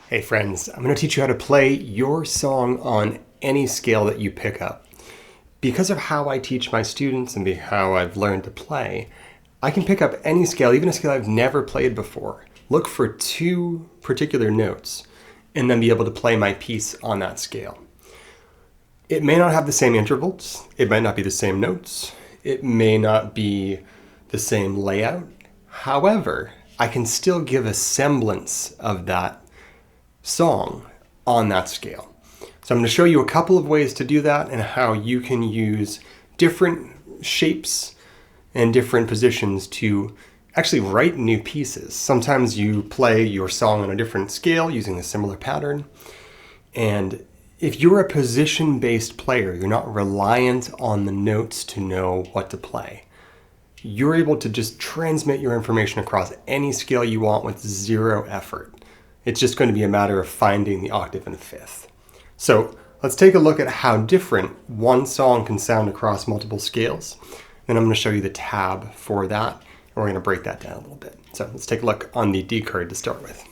Hey friends, I'm going to teach you how to play your song on any scale that you pick up. Because of how I teach my students and how I've learned to play, I can pick up any scale, even a scale I've never played before, look for two particular notes, and then be able to play my piece on that scale. It may not have the same intervals, it might not be the same notes, it may not be the same layout. However, I can still give a semblance of that song on that scale. So I'm going to show you a couple of ways to do that and how you can use different shapes and different positions to actually write new pieces. Sometimes you play your song on a different scale using a similar pattern. And if you're a position-based player, you're not reliant on the notes to know what to play. You're able to just transmit your information across any scale you want with zero effort. It's just going to be a matter of finding the octave and fifth. So let's take a look at how different one song can sound across multiple scales. Then I'm going to show you the tab for that, and we're going to break that down a little bit. So let's take a look on the D Kurd to start with.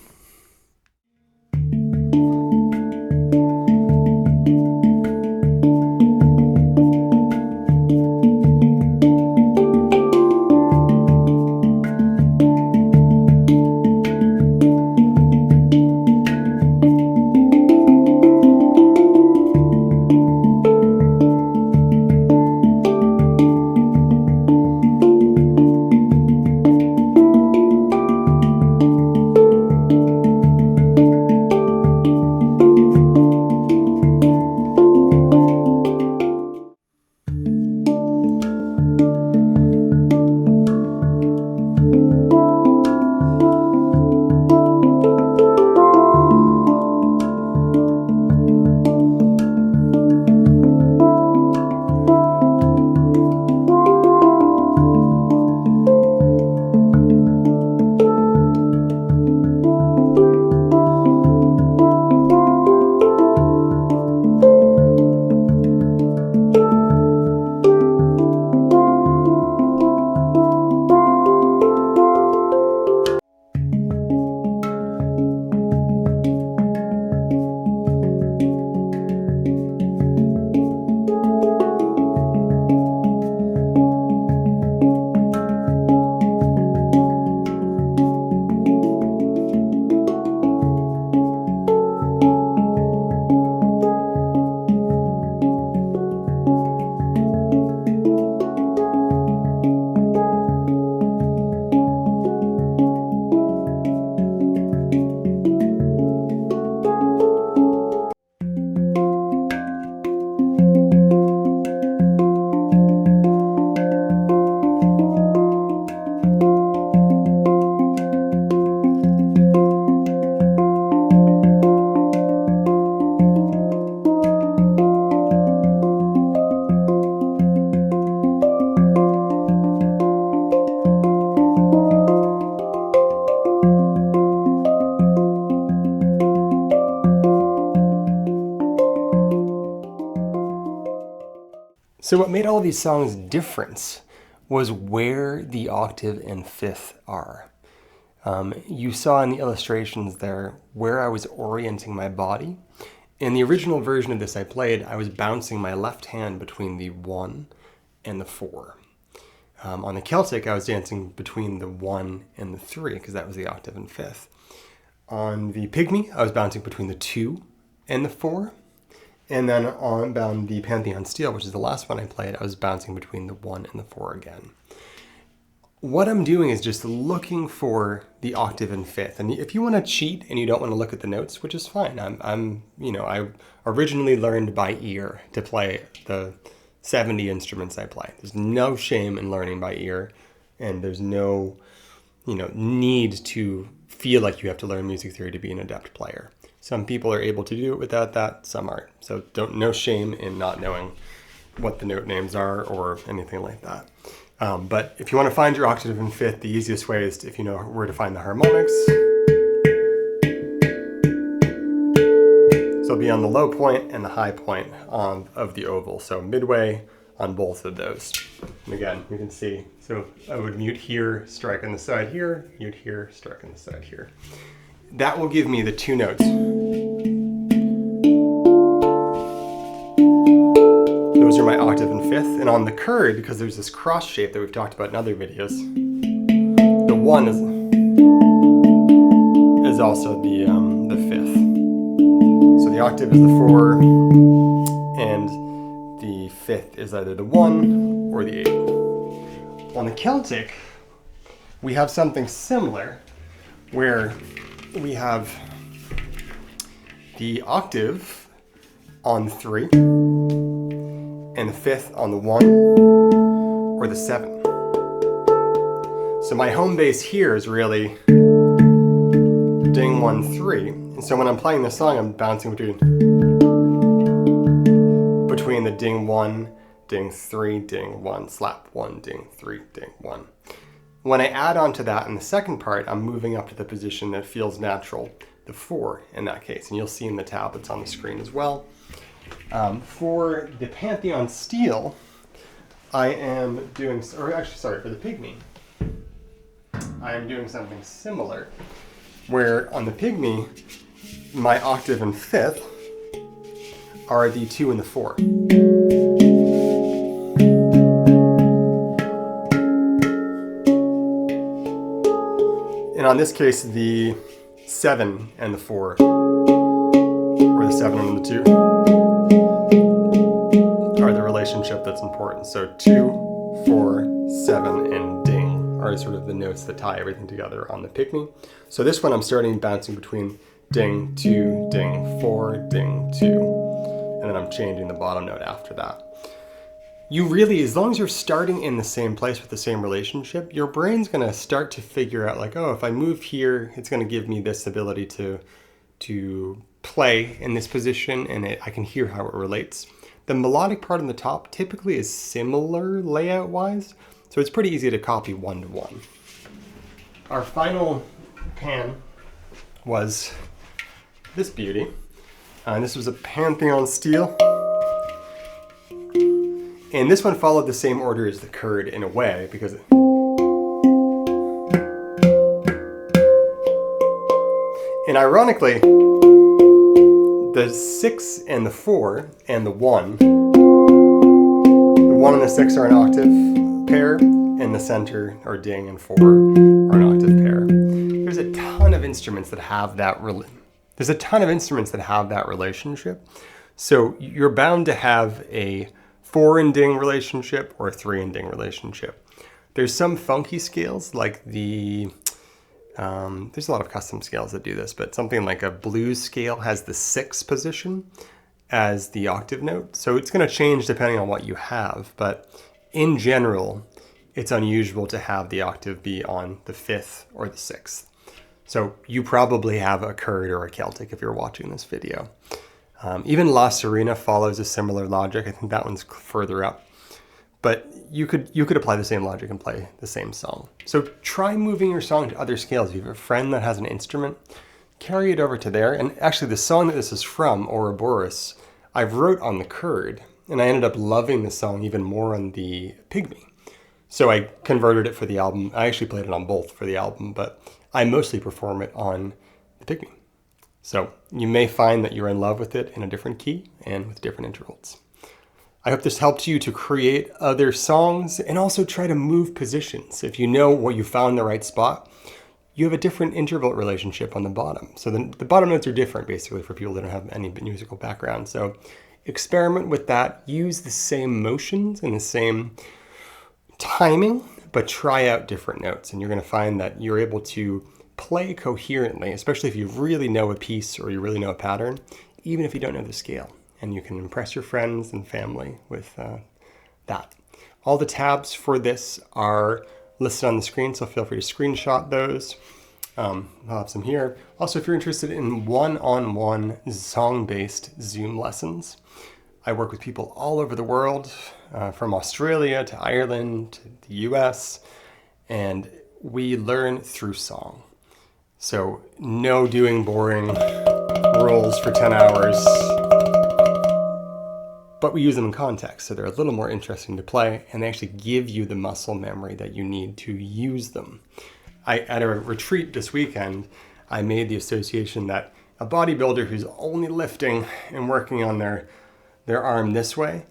So what made all of these songs different was where the octave and fifth are. You saw in the illustrations there where I was orienting my body. In the original version of this I played, I was bouncing my left hand between the 1 and the 4. On the Celtic, I was dancing between the 1 and the 3 because that was the octave and fifth. On the Pygmy, I was bouncing between the 2 and the 4. And then on the Pantheon Steel, which is the last one I played, I was bouncing between the 1 and the 4 again. What I'm doing is just looking for the octave and fifth. And if you want to cheat and you don't want to look at the notes, which is fine. I originally learned by ear to play the 70 instruments I play. There's no shame in learning by ear, and there's no, need to feel like you have to learn music theory to be an adept player. Some people are able to do it without that, some aren't. So no shame in not knowing what the note names are or anything like that. But if you want to find your octave and fifth, the easiest way is if you know where to find the harmonics. So it'll be on the low point and the high point of the oval. So midway on both of those. And again, you can see, so I would mute here, strike on the side here, mute here, strike on the side here. That will give me the two notes. fifth, and on the Kurd, because there's this cross shape that we've talked about in other videos, the 1 is also the fifth. So the octave is the 4, and the fifth is either the 1 or the 8. On the Celtic, we have something similar, where we have the octave on the 3, and the fifth on the 1 or the 7. So my home base here is really ding 1, 3. And so when I'm playing this song, I'm bouncing between the ding 1, ding 3, ding 1, slap 1, ding 3, ding 1. When I add on to that in the second part, I'm moving up to the position that feels natural, the 4 in that case. And you'll see in the tablets on the screen as well. For the Pantheon steel, I am doing, or actually, sorry, for the Pygmy, I am doing something similar, where on the Pygmy, my octave and fifth are the 2 and the 4. And on this case, the 7 and the 4, or the 7 and the 2, are the relationship that's important. So 2, 4, 7, and ding are sort of the notes that tie everything together on the Pygmy. So this one I'm starting bouncing between ding, 2, ding, 4, ding, 2. And then I'm changing the bottom note after that. You really, as long as you're starting in the same place with the same relationship, your brain's gonna start to figure out like, oh, if I move here, it's gonna give me this ability to play in this position, and I can hear how it relates. The melodic part on the top typically is similar layout-wise, so it's pretty easy to copy one to one. Our final pan was this beauty. And this was a Pantheon steel. And this one followed the same order as the Kurd in a way, because and ironically, the 6 and the 4 and the 1 and the 6 are an octave pair, and the center, or ding, and 4 are an octave pair. There's a ton of instruments that have that relationship. So you're bound to have a 4 and ding relationship or a 3 and ding relationship. There's some funky scales like there's a lot of custom scales that do this, but something like a blues scale has the 6th position as the octave note. So it's going to change depending on what you have, but in general, it's unusual to have the octave be on the 5th or the 6th. So you probably have a Kurd or a Celtic if you're watching this video. Even La Serena follows a similar logic. I think that one's further up. But you could apply the same logic and play the same song. So try moving your song to other scales. If you have a friend that has an instrument, carry it over to there. And actually the song that this is from, Ouroboros, I wrote on the Kurd, and I ended up loving the song even more on the Pygmy. So I converted it for the album. I actually played it on both for the album, but I mostly perform it on the Pygmy. So you may find that you're in love with it in a different key and with different intervals. I hope this helped you to create other songs and also try to move positions. If you know what you found the right spot, you have a different interval relationship on the bottom. So the bottom notes are different basically for people that don't have any musical background. So experiment with that, use the same motions and the same timing, but try out different notes. And you're gonna find that you're able to play coherently, especially if you really know a piece or you really know a pattern, even if you don't know the scale. And you can impress your friends and family with that. All the tabs for this are listed on the screen, so feel free to screenshot those. I'll have some here. Also, if you're interested in one-on-one song-based Zoom lessons, I work with people all over the world, from Australia to Ireland to the US, and we learn through song. So no doing boring rules for 10 hours, but we use them in context, so they're a little more interesting to play, and they actually give you the muscle memory that you need to use them. At a retreat this weekend, I made the association that a bodybuilder who's only lifting and working on their arm this way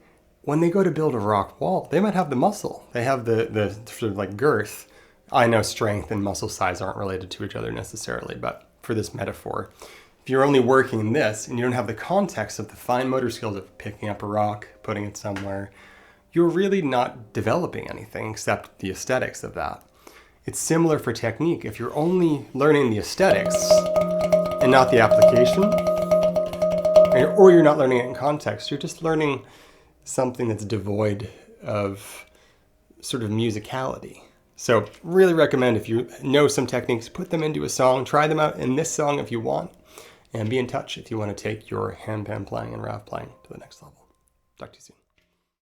when they go to build a rock wall, they might have the muscle. They have the sort of like girth. I know strength and muscle size aren't related to each other necessarily, but for this metaphor, if you're only working this and you don't have the context of the fine motor skills of picking up a rock, putting it somewhere, you're really not developing anything except the aesthetics of that. It's similar for technique. If you're only learning the aesthetics and not the application, or you're not learning it in context, you're just learning something that's devoid of sort of musicality. So really recommend, if you know some techniques, put them into a song, try them out in this song if you want, and be in touch if you want to take your handpan playing and rav playing to the next level. Talk to you soon.